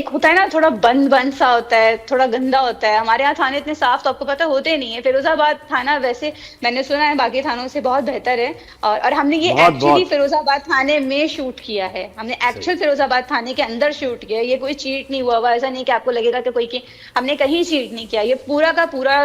एक होता है ना, थोड़ा बंद बंद सा होता है, थोड़ा गंदा होता है। हमारे यहाँ थाने इतने साफ तो आपको पता होते नहीं है। फिरोजाबाद थाना वैसे मैंने सुना है बाकी थानों से बहुत बेहतर है। और हमने ये बहुत एक्चुअली बहुत फिरोजाबाद थाने में शूट किया है, हमने सही। एक्चुअल फिरोजाबाद थाने के अंदर शूट किया है। ये कोई चीट नहीं हुआ ऐसा नहीं कि आपको लगेगा कि कोई कि हमने कहीं चीट नहीं किया। ये पूरा का पूरा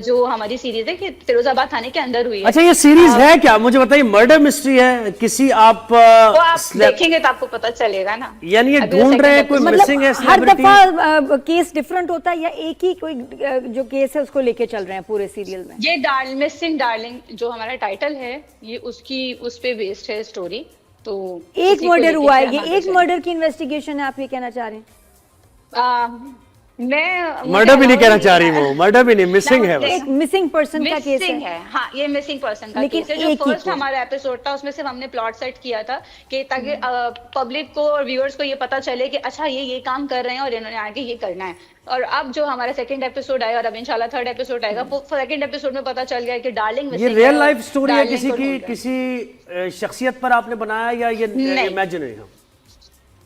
जो हमारी सीरीज है कि फिरोजाबाद थाने के अंदर हुई है। अच्छा, ये सीरीज है क्या, मुझे बताइए? मर्डर मिस्ट्री है किसी आप वो आप देखेंगे तो आपको पता चलेगा ना। यानी ये अभी ढूंढ रहे हैं कोई मतलब मिसिंग है हर सेलिब्रिटी? दफा केस डिफरेंट होता है या एक ही कोई जो केस है उसको लेके चल रहे हैं पूरे सीरियल में? ये मिसिंग डार्लिंग जो हमारा टाइटल है, ये उसकी उस पे बेस्ड है स्टोरी। तो एक मर्डर हुआ है, ये एक मर्डर की इन्वेस्टिगेशन है, आप ये कहना चाह रहे हैं? मैं मर्डर भी नहीं कहना चाह रही वो, मर्डर भी नहीं, मिसिंग है बस। एक मिसिंग पर्सन का केस मिसिंग है। है। हाँ, ये मिसिंग पर्सन का लेकिन केस है। जो एक ही फर्स्ट को। हमारा एपिसोड था उसमें सिर्फ हमने प्लॉट सेट किया था कि ताकि पब्लिक को और व्यूअर्स को ये पता चले कि अच्छा ये काम कर रहे हैं और इन्होंने आगे ये करना है। और अब जो हमारा सेकंड एपिसोड आया और अब इंशाल्लाह थर्ड एपिसोड आएगा, सेकंड एपिसोड में पता चल गया कि डार्लिंग ये रियल लाइफ स्टोरी है किसी की, किसी शख्सियत पर आपने बनाया या ये इमेजिनरी है?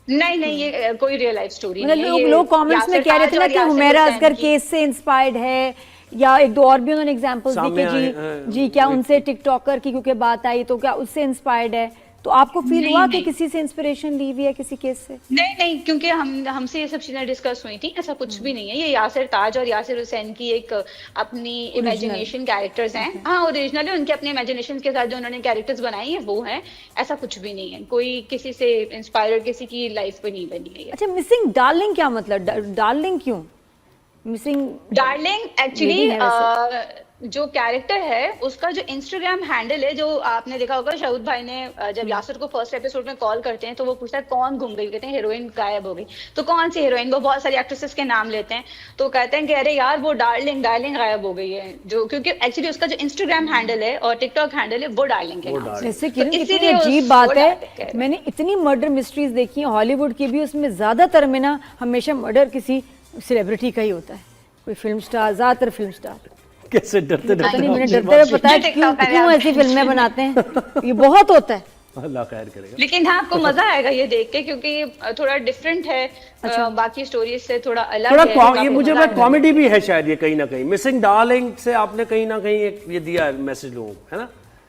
नहीं नहीं, ये कोई रियल लाइफ स्टोरी मतलब नहीं है। लोग कमेंट्स में कह रहे थे ना कि हुमैरा असगर केस से इंस्पायर्ड है, या एक दो और भी उन्होंने एग्जांपल्स दी कि जी क्या उनसे टिकटॉकर की क्योंकि बात आई तो क्या उससे इंस्पायर्ड है? तो आपको फील हुआ कि किसी से इंस्पिरेशन ली हुई है किसी केस से? नहीं नहीं, क्योंकि हमसे ये सब चीजें डिस्कस हुई थी, ऐसा कुछ भी नहीं है। ये यासिर ताज और यासिर हुसैन की एक अपनी इमेजिनेशन कैरेक्टर्स हैं। हाँ, ओरिजिनली उनके अपने इमेजिनेशन के साथ जो उन्होंने कैरेक्टर्स बनाई है वो हैं। ऐसा कुछ भी नहीं है, कोई किसी से इंस्पायर्ड किसी की लाइफ पे नहीं बनी है। अच्छा, मिसिंग डार्लिंग क्या मतलब? डार्लिंग क्यों मिसिंग? डार्लिंग एक्चुअली जो कैरेक्टर है उसका जो इंस्टाग्राम हैंडल है, जो आपने देखा होगा शाहूद भाई ने जब यासिर को फर्स्ट एपिसोड में कॉल करते हैं तो वो पूछता है कौन गुम गई, कहते हैं हीरोइन गायब हो गई। तो कौन सी हीरोइन? वो बहुत सारी एक्ट्रेसेस के नाम लेते हैं तो कहते हैं कि अरे यार वो डार्लिंग गायब हो गई है, जो क्योंकि एक्चुअली उसका जो इंस्टाग्राम हैंडल है और टिकटॉक हैंडल है वो डार्लिंग है। जैसे कि इतनी अजीब बात है, मैंने इतनी मर्डर मिस्ट्रीज देखी है हॉलीवुड की भी, उसमें ज्यादातर में ना हमेशा मर्डर किसी सेलिब्रिटी का ही होता है, कोई फिल्म स्टार, ज्यादातर फिल्म स्टार। कैसे डरते पता नहीं, मैंने डरते हुए पता है क्यों ऐसी फिल्में बनाते हैं, ये बहुत होता है। अल्लाह खैर करेगा। लेकिन हाँ, आपको मजा आएगा ये देख के क्योंकि थोड़ा डिफरेंट है। अच्छा। बाकी स्टोरीज से थोड़ा अलग है। थोड़ा ये मुझे लगा कॉमेडी भी है शायद ये कहीं ना कहीं। मिसिंग डार्लिंग से आपने कहीं ना कहीं एक ये दिया है मैसेज लोगों को, है ना?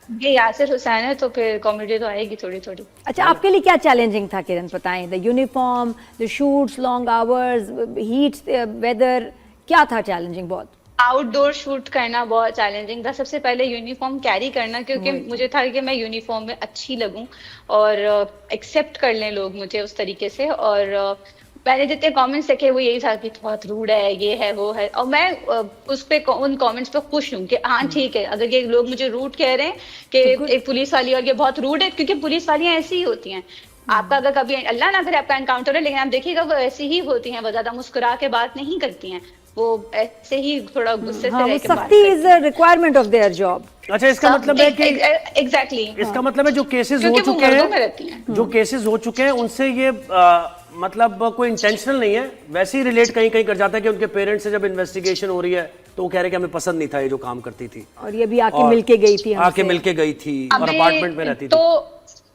ये यासिर हुसैन है तो फिर कॉमेडी तो आएगी थोड़ी थोड़ी। अच्छा, आपके लिए क्या चैलेंजिंग था किरण, बताएं? The uniform, the shoots, long hours, heat, weather, क्या था चैलेंजिंग? बहुत आउटडोर शूट करना बहुत चैलेंजिंग था। सबसे पहले यूनिफॉर्म कैरी करना, क्योंकि मुझे था कि मैं यूनिफॉर्म में अच्छी लगूं और एक्सेप्ट कर लें लोग मुझे उस तरीके से। और मैंने जितने कमेंट्स देखे वो यही था कि बहुत रूड है, ये है वो है। और मैं उस पे उन कमेंट्स पे खुश हूँ कि हाँ ठीक है, अगर ये लोग मुझे रूड कह रहे हैं कि एक पुलिस वाली और ये बहुत रूड है, क्योंकि पुलिस वालियाँ ऐसी ही होती हैं। आपका अगर कभी अल्लाह ना करे आपका एनकाउंटर है, लेकिन आप देखिएगा वो ऐसी ही होती हैं, वो ज्यादा मुस्कुरा के बात नहीं करती हैं, वो ऐसे ही थोड़ा गुस्से से रह के बात सख्ती is a requirement of their job. अच्छा, इसका मतलब है कि एग्जैक्टली इसका मतलब है जो केसेस हो चुके हैं, जो केसेस हो चुके हैं उनसे ये मतलब कोई इंटेंशनल नहीं है, वैसे ही रिलेट कहीं कहीं कर जाता है कि उनके पेरेंट्स से जब इन्वेस्टिगेशन हो रही है तो वो कह रहे हैं कि हमें पसंद नहीं था ये जो काम करती थी, और ये भी आके मिलके गई थी, आके मिलके गई थी और अपार्टमेंट में रहती थी। तो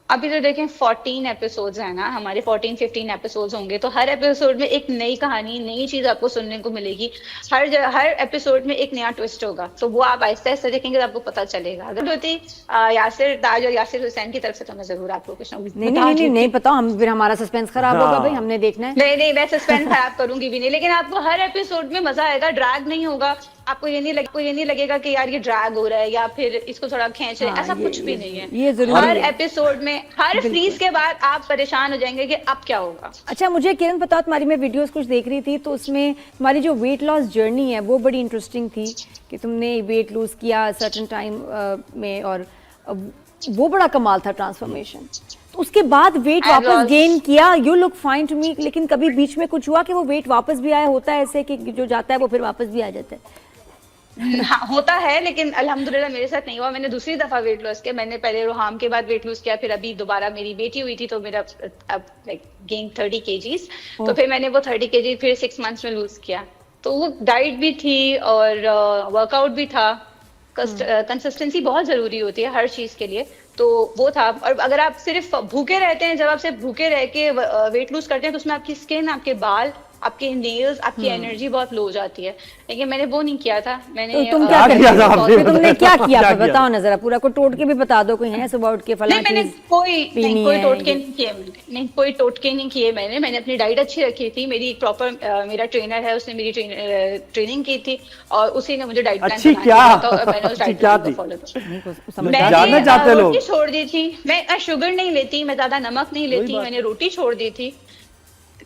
अभी तो देखें 14 एपिसोड्स है ना हमारे, 14-15 एपिसोड्स होंगे, तो हर एपिसोड में एक नई कहानी, नई चीज आपको सुनने को मिलेगी। हर एपिसोड में एक नया ट्विस्ट होगा, तो वो आप आहिस्ता आहिस्ता देखेंगे तो आपको पता चलेगा। अगर होती यासिर ताज और यासिर हुसैन की तरफ से तो मैं जरूर आपको कुछ नहीं पता, हम फिर हमारा सस्पेंस खराब होगा भाई, हमने देखना है। नहीं, मैं सस्पेंस खराब करूंगी भी नहीं, लेकिन आपको हर एपिसोड में मजा आएगा, ड्रैग नहीं होगा। आपको ये नहीं लगेगा कि यार ये ड्रैग हो रहा है या फिर इसको थोड़ा खींच रहे हैं, ऐसा कुछ भी नहीं है। ये जरूर हर एपिसोड में हर फ्रीज के बाद आप परेशान हो जाएंगे कि अब क्या होगा। अच्छा, मुझे किरण बताओ, तुम्हारी मैं वीडियोस कुछ देख रही थी तो उसमें तुम्हारी जो वेट लॉस जर्नी है वो बड़ी इंटरेस्टिंग थी कि तुमने वेट लूज किया सर्टेन टाइम में, और वो बड़ा कमाल था ट्रांसफॉर्मेशन। तो उसके बाद वेट वापस गेन किया, you look fine to me, लेकिन कभी बीच में कुछ हुआ कि वो वेट वापस भी आया? होता है ऐसे कि जो जाता है वो फिर वापस भी आ जाता है? हाँ, होता है, लेकिन अल्हम्दुलिल्लाह मेरे साथ नहीं हुआ। मैंने दूसरी दफा वेट लॉस किया, मैंने पहले रोहाम के बाद वेट लॉस किया, फिर अभी दोबारा मेरी बेटी हुई थी तो मेरा अब लाइक गेन 30 kgs, तो फिर मैंने वो 30 kg फिर 6 मंथ्स में लूज किया। तो वो डाइट भी थी और वर्कआउट भी था, कंसिस्टेंसी बहुत जरूरी होती है हर चीज के लिए, तो वो था। और अगर आप सिर्फ भूखे रहते हैं, जब आप सिर्फ भूखे रह के वेट लूज करते हैं तो उसमें आपकी स्किन, आपके बाल आपके नेल्स, आपकी एनर्जी बहुत लो हो जाती है। लेकिन मैंने वो नहीं किया था। मैंने तो तुम क्या किया था? तुमने क्या किया था बताओ ना जरा, पूरा को टोटके भी बता दो, कोई है सुबह उठ के फलां नहीं, मैंने कोई टोटके नहीं किए। नहीं, कोई टोटके नहीं किए मैंने अपनी डाइट अच्छी रखी थी। मेरी एक प्रॉपर मेरा ट्रेनर है, उसने मेरी ट्रेनिंग की थी और उसी ने मुझे डाइट प्लान बनाया था और मैंने उस डाइट प्लान को फॉलो किया। मैंने रोटी छोड़ दी थी, मैं शुगर नहीं लेती, मैं ज्यादा नमक नहीं लेती, मैंने रोटी छोड़ दी थी,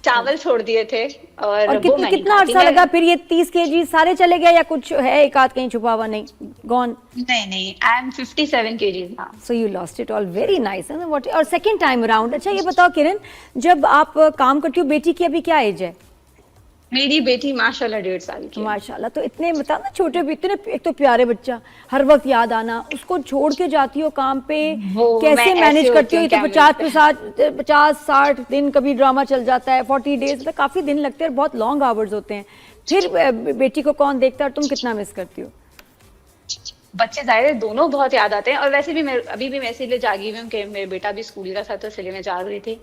चावल छोड़ दिए थे। और कितना अर्सा लगा फिर ये 30 kg सारे चले गए या कुछ है एक आध कहीं छुपा हुआ? नहीं, गॉन? नहीं, I am 57 kg now. So you lost it all, very nice. What? और सेकंड टाइम अराउंड। अच्छा ये बताओ किरण, जब आप काम करती हो, बेटी की अभी क्या एज है? मेरी बेटी माशाल्लाह 1.5 साल की है। माशाल्लाह। तो इतने बता ना, छोटे भी इतने, एक तो प्यारे बच्चा, हर वक्त याद आना, उसको छोड़ के जाती हो काम पे, कैसे मैनेज करती हो? तो 50-60 दिन कभी ड्रामा चल जाता है, 40 डेज, मतलब काफी दिन लगते हैं, बहुत लॉन्ग आवर्स होते हैं। फिर बेटी को कौन देखता है और तुम कितना मिस करती हो? बच्चे जाहिर दोनों बहुत याद आते हैं। और वैसे भी मैं अभी भी मैं इसीलिए जागी हुई हूँ कि मेरे बेटा भी स्कूल का था, तो इसलिए मैं जाग रही थी।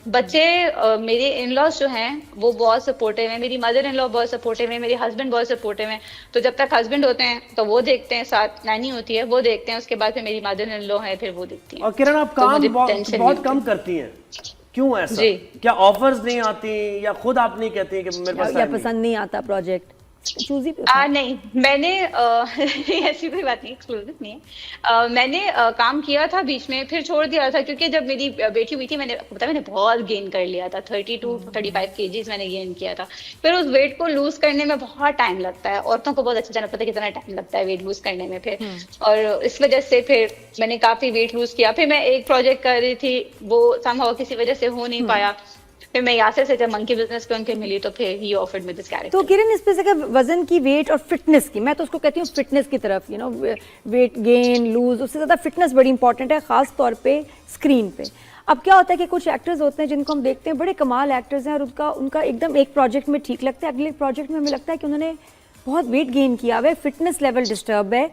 बच्चे मेरे इन लॉज जो हैं वो बहुत सपोर्टिव हैं, मेरी मदर इन लॉ बहुत सपोर्टिव है, मेरे हस्बैंड बहुत सपोर्टिव हैं। तो जब तक हस्बैंड होते हैं तो वो देखते हैं, साथ नैनी होती है वो देखते हैं, उसके बाद फिर मेरी मदर इन लॉ है, फिर वो देखती हैं। और किरण आप काम बहुत कम करती हैं, क्यों ऐसा? क्या ऑफर्स नहीं आती या खुद आप नहीं कहती कि मेरे पास या पसंद नहीं आता प्रोजेक्ट? नहीं, मैंने ऐसी कोई बात नहीं, एक्सक्लूसिव नहीं है। मैंने काम किया था बीच में, फिर छोड़ दिया था, क्योंकि जब मेरी बेटी हुई थी मैंने बहुत गेन कर लिया था, 32-35 kgs मैंने गेन किया था। फिर उस वेट को लूज करने में बहुत टाइम लगता है, औरतों को बहुत अच्छा जाना पता है कितना टाइम लगता है वेट लूज करने में फिर। और इस वजह से फिर मैंने काफी वेट लूज किया। फिर मैं एक प्रोजेक्ट कर रही थी, वो समहाउ किसी वजह से हो नहीं पाया। फिर मैं यासिर से जब मंकी बिजनेस पे उनके मिली तो फिर ही ऑफर्ड मी दिस कैरेक्टर। तो किरण, इस पे से वजन की, वेट और फिटनेस की, मैं तो उसको कहती हूँ फिटनेस की तरफ, वेट गेन लूज, उससे ज्यादा फिटनेस बड़ी इंपॉर्टेंट है, खास तौर पे स्क्रीन पे। अब क्या होता है कि कुछ एक्टर्स होते हैं जिनको हम देखते हैं, बड़े कमाल एक्टर्स हैं, और उनका एकदम एक प्रोजेक्ट में ठीक लगता है, अगले प्रोजेक्ट में हमें लगता है कि उन्होंने बहुत वेट गेन किया हुआ है, फिटनेस लेवल डिस्टर्ब है।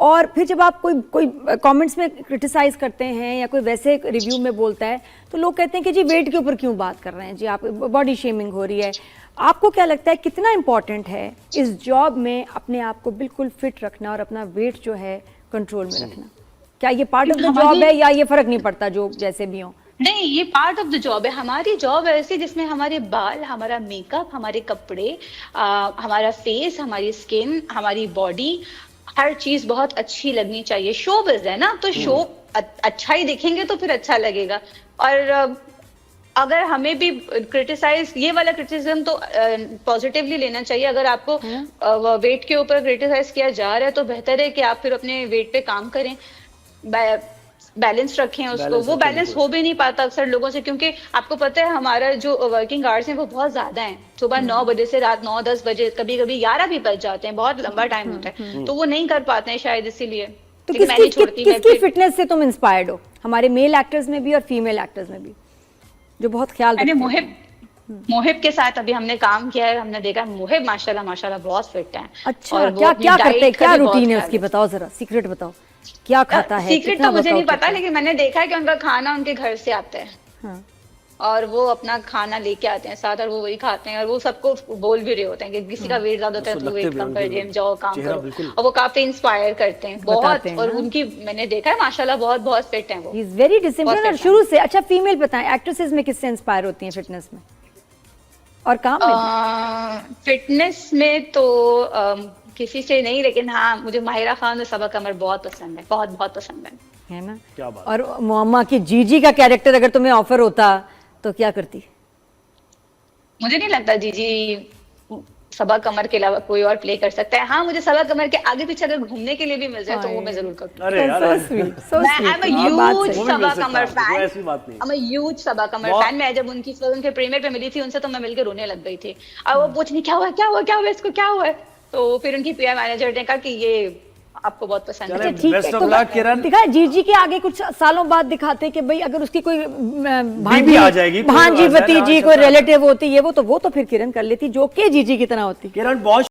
और फिर जब आप कोई कमेंट्स में क्रिटिसाइज करते हैं या कोई वैसे रिव्यू में बोलता है, तो लोग कहते हैं कि जी वेट के ऊपर क्यों बात कर रहे हैं जी, आप बॉडी शेमिंग हो रही है। आपको क्या लगता है कितना इंपॉर्टेंट है इस जॉब में अपने आप को बिल्कुल फिट रखना और अपना वेट जो है कंट्रोल में रखना? क्या ये पार्ट ऑफ द जॉब है या ये फर्क नहीं पड़ता जो जैसे भी हो? नहीं, ये पार्ट ऑफ द जॉब है। हमारी जॉब ऐसी जिसमें हमारे बाल, हमारा मेकअप, हमारे कपड़े, हमारा फेस, हमारी स्किन, हमारी बॉडी, हर चीज बहुत अच्छी लगनी चाहिए। शोबिज़ है ना, तो शो अच्छा ही दिखेंगे तो फिर अच्छा लगेगा। और अगर हमें भी क्रिटिसाइज, ये वाला क्रिटिसिज्म तो पॉजिटिवली लेना चाहिए। अगर आपको वेट के ऊपर क्रिटिसाइज किया जा रहा है तो बेहतर है कि आप फिर अपने वेट पे काम करें, बैलेंस रखें उसको। वो बैलेंस हो भी नहीं पाता अक्सर लोगों से, क्योंकि आपको पता है हमारा जो वर्किंग आवर्स हैं वो बहुत ज्यादा हैं। सुबह 9 बजे से रात 9-10 बजे, कभी कभी 11 भी बज जाते हैं, बहुत लंबा टाइम होता है, तो वो नहीं कर पाते हैं शायद, इसीलिए। तो किसकी फिटनेस से तुम इंस्पायर्ड हो? हमारे मेल एक्टर्स में भी और फीमेल एक्टर्स में भी, जो बहुत ख्याल रखते हैं। मोहिब के साथ अभी हमने काम किया है, हमने देखा मोहिब माशाल्लाह बहुत फिट है। अच्छा, और क्या करते हैं, क्या रूटीन है उसकी, बताओ जरा, सीक्रेट बताओ, क्या खाता है? सीक्रेट तो मुझे नहीं पता, लेकिन मैंने देखा है कि उनका खाना उनके घर से आता है। हाँ। और वो अपना खाना लेके आते हैं साथ, और वो वही खाते हैं, और वो सबको बोल भी रहे होते हैं कि किसी का वेट ज्यादा होता है तो वेट कम कर, जिम जाओ, काम करो। और वो काफी इंस्पायर करते हैं बहुत, और उनकी मैंने देखा है माशाल्लाह बहुत फिट है वो। ही इज वेरी डिसिप्लिन और शुरू से। अच्छा, फीमेल बताएं, एक्ट्रेसेस में किससे इंस्पायर होती हैं फिटनेस में और काम में? फिटनेस में तो किसी से नहीं, लेकिन हाँ मुझे माहिरा खान और सबा कमर बहुत पसंद है, बहुत पसंद है ना? क्या बात। और मुअम्मा की जीजी का कैरेक्टर अगर तुम्हें ऑफर होता तो क्या करती? मुझे नहीं लगता जीजी सबा कमर के अलावा कोई और प्ले कर सकता है। हाँ, मुझे सबा कमर के आगे पीछे अगर घूमने के लिए भी मिल जाए तो वो मैं जरूर करूँ। अरे यार, सबा कमर फैन। मैं जब उनकी फिल्म के प्रीमियर पे मिली थी उनसे, तो मैं मिलकर रोने लग गई थी। और वो पूछनी क्या हुआ इसको, क्या हुआ है? तो फिर उनकी पीआर मैनेजर ने कहा कि ये आपको बहुत पसंद है। ठीक है, तो दिखाए जीजी के आगे कुछ सालों बाद दिखाते कि भाई अगर उसकी कोई भांजी आ जाएगी, भांजी भतीजी कोई रिलेटिव होती है, वो तो फिर किरण कर लेती, जो कि जीजी की तरह होती। किरण बहुत